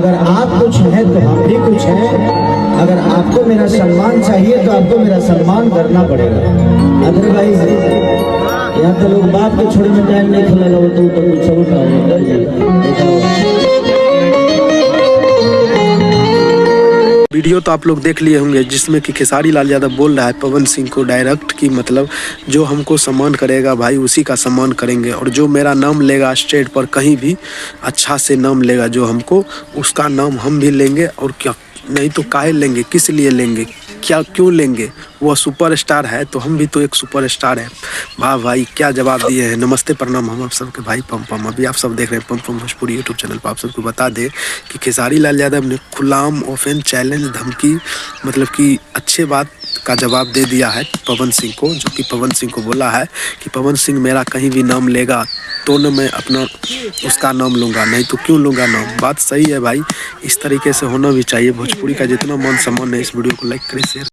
अगर आप कुछ हैं तो हम भी कुछ हैं। अगर आपको मेरा सम्मान चाहिए तो आपको मेरा सम्मान करना पड़ेगा। अदरवाइज यहाँ तो लोग बाप के छोड़े में टाइम नहीं खेलेगा, वो तो कुछ वीडियो तो आप लोग देख लिए होंगे जिसमें कि खेसारी लाल यादव बोल रहा है पवन सिंह को डायरेक्ट कि मतलब जो हमको सम्मान करेगा भाई उसी का सम्मान करेंगे, और जो मेरा नाम लेगा स्टेज पर कहीं भी अच्छा से नाम लेगा जो हमको, उसका नाम हम भी लेंगे। और क्या नहीं तो काहे लेंगे, किस लिए लेंगे, क्या क्यों लेंगे, वो सुपरस्टार है तो हम भी तो एक सुपरस्टार है। वाह भाई क्या जवाब दिए हैं। नमस्ते प्रणाम हम आप सबके भाई पम अभी आप सब देख रहे हैं पम भोजपुरी यूट्यूब चैनल पर। आप सबको बता दें कि खेसारी लाल यादव ने खुलाम ओपन चैलेंज धमकी मतलब कि अच्छे बात का जवाब दे दिया है पवन सिंह को, जो कि पवन सिंह को बोला है कि पवन सिंह मेरा कहीं भी नाम लेगा तो न मैं अपना उसका नाम लूँगा, नहीं तो क्यों लूँगा नाम। बात सही है भाई, इस तरीके से होना भी चाहिए। भोजपुरी का जितना मान सम्मान है, इस वीडियो को लाइक करें, शेयर